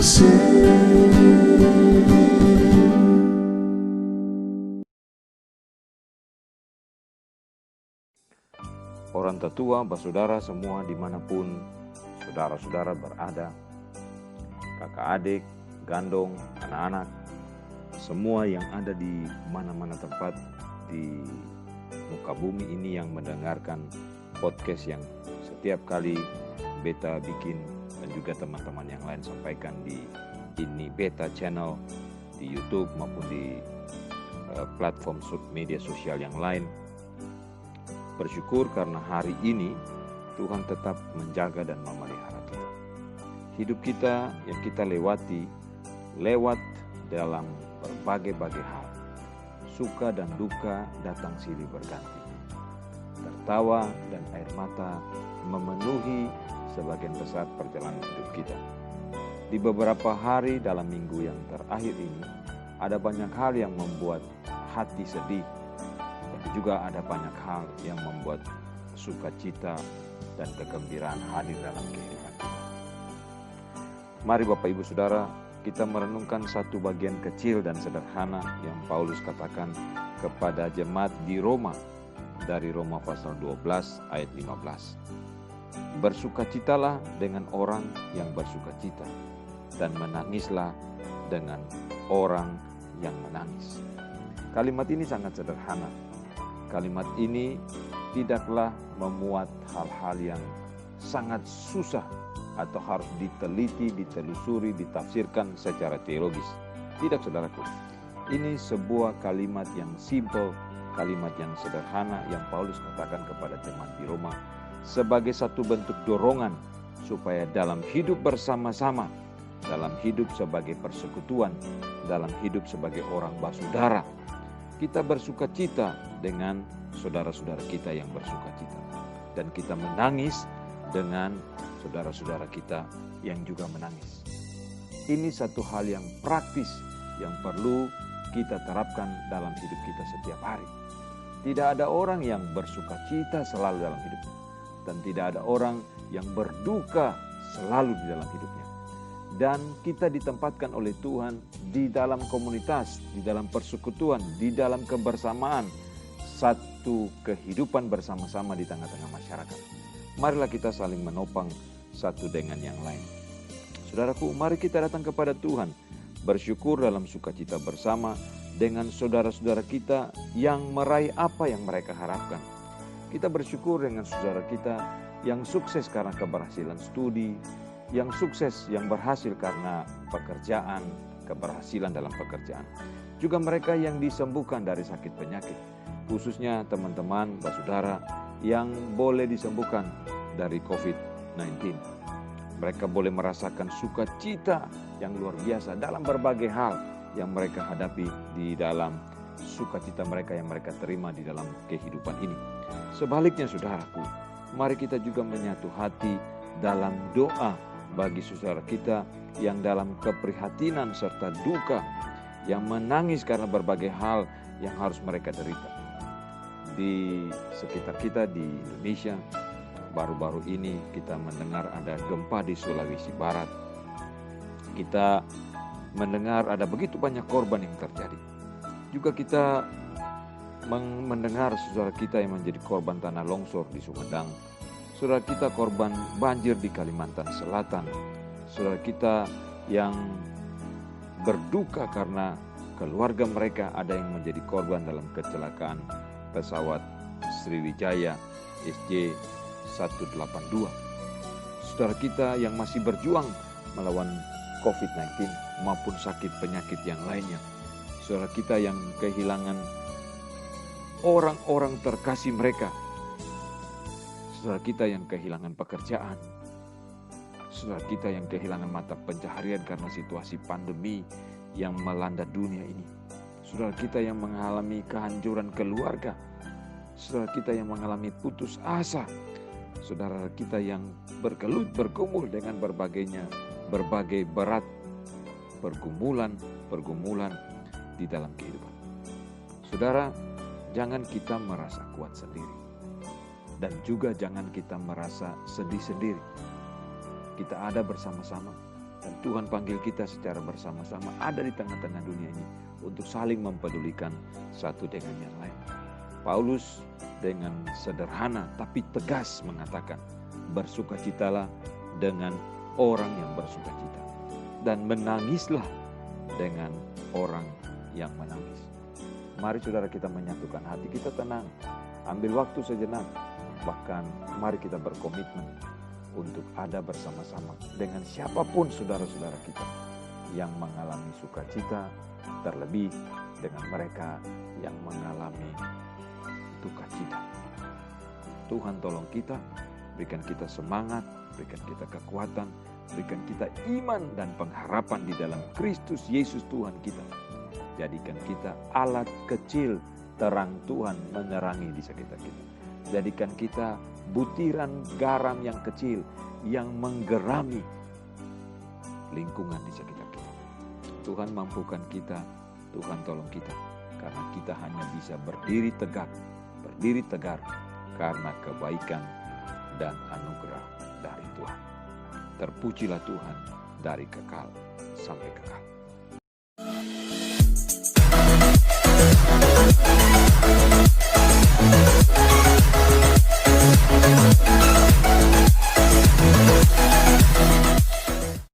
kasih. Orang tetua, bersaudara semua dimanapun saudara-saudara berada, kakak adik, gandong, anak-anak, semua yang ada di mana-mana tempat di muka bumi ini yang mendengarkan podcast yang setiap kali Beta bikin dan juga teman-teman yang lain sampaikan di ini Beta channel di YouTube maupun di platform media sosial yang lain. Bersyukur karena hari ini Tuhan tetap menjaga dan memelihara kita. Hidup kita yang kita lewati lewat dalam berbagai-bagai hal. Suka dan duka datang silih berganti. Tertawa dan air mata memenuhi sebagian besar perjalanan hidup kita. Di beberapa hari dalam minggu yang terakhir ini, ada banyak hal yang membuat hati sedih. Tapi juga ada banyak hal yang membuat sukacita dan kegembiraan hadir dalam kehidupan kita. Mari Bapak Ibu Saudara, kita merenungkan satu bagian kecil dan sederhana yang Paulus katakan kepada jemaat di Roma, dari Roma pasal 12 ayat 15. Bersukacitalah dengan orang yang bersukacita, dan menangislah dengan orang yang menangis. Kalimat ini sangat sederhana. Kalimat ini tidaklah memuat hal-hal yang sangat susah atau harus diteliti, ditelusuri, ditafsirkan secara teologis. Tidak, saudaraku. Ini sebuah kalimat yang simple, kalimat yang sederhana yang Paulus katakan kepada jemaat di Roma sebagai satu bentuk dorongan supaya dalam hidup bersama-sama, dalam hidup sebagai persekutuan, dalam hidup sebagai orang bersaudara, kita bersukacita dengan saudara-saudara kita yang bersukacita, dan kita menangis dengan saudara-saudara kita yang juga menangis. Ini satu hal yang praktis yang perlu kita terapkan dalam hidup kita setiap hari. Tidak ada orang yang bersukacita selalu dalam hidupnya, dan tidak ada orang yang berduka selalu di dalam hidupnya. Dan kita ditempatkan oleh Tuhan di dalam komunitas, di dalam persekutuan, di dalam kebersamaan, satu kehidupan bersama-sama di tengah-tengah masyarakat. Marilah kita saling menopang satu dengan yang lain. Saudaraku, mari kita datang kepada Tuhan, bersyukur dalam sukacita bersama dengan saudara-saudara kita yang meraih apa yang mereka harapkan. Kita bersyukur dengan saudara kita yang sukses karena keberhasilan studi, yang sukses, yang berhasil karena pekerjaan, keberhasilan dalam pekerjaan. Juga mereka yang disembuhkan dari sakit penyakit, khususnya teman-teman, saudara yang boleh disembuhkan dari COVID-19. Mereka boleh merasakan sukacita yang luar biasa dalam berbagai hal yang mereka hadapi di dalam sukacita mereka yang mereka terima di dalam kehidupan ini. Sebaliknya saudaraku, mari kita juga menyatu hati dalam doa bagi saudara kita yang dalam keprihatinan serta duka, yang menangis karena berbagai hal yang harus mereka derita. Di sekitar kita di Indonesia, baru-baru ini kita mendengar ada gempa di Sulawesi Barat. Kita mendengar ada begitu banyak korban yang terjadi. Juga kita mendengar saudara kita yang menjadi korban tanah longsor di Sumedang, saudara kita korban banjir di Kalimantan Selatan, saudara kita yang berduka karena keluarga mereka ada yang menjadi korban dalam kecelakaan pesawat Sriwijaya SJ182. Saudara kita yang masih berjuang melawan COVID-19 maupun sakit penyakit yang lainnya. Saudara kita yang kehilangan orang-orang terkasih mereka. Saudara kita yang kehilangan pekerjaan. Saudara kita yang kehilangan mata pencaharian karena situasi pandemi yang melanda dunia ini. Saudara kita yang mengalami kehancuran keluarga. Saudara kita yang mengalami putus asa. Saudara kita yang bergelut bergumul dengan berbagai berat pergumulan di dalam kehidupan. Saudara, jangan kita merasa kuat sendiri. Dan juga jangan kita merasa sedih sendiri. Kita ada bersama-sama. Dan Tuhan panggil kita secara bersama-sama ada di tengah-tengah dunia ini untuk saling mempedulikan satu dengan yang lain. Paulus dengan sederhana tapi tegas mengatakan, bersukacitalah dengan orang yang bersukacita, dan menangislah dengan orang yang menangis. Mari saudara kita menyatukan hati kita, tenang, ambil waktu sejenak, bahkan mari kita berkomitmen untuk ada bersama-sama dengan siapapun saudara-saudara kita yang mengalami sukacita, terlebih dengan mereka yang mengalami duka cita. Tuhan tolong kita, berikan kita semangat, berikan kita kekuatan, berikan kita iman dan pengharapan di dalam Kristus Yesus Tuhan kita. Jadikan kita alat kecil terang Tuhan menerangi di sekitar kita. Jadikan kita butiran garam yang kecil yang menggerami lingkungan di sekitar kita. Tuhan mampukan kita, Tuhan tolong kita, karena kita hanya bisa berdiri tegar karena kebaikan dan anugerah dari Tuhan. Terpujilah Tuhan dari kekal sampai kekal.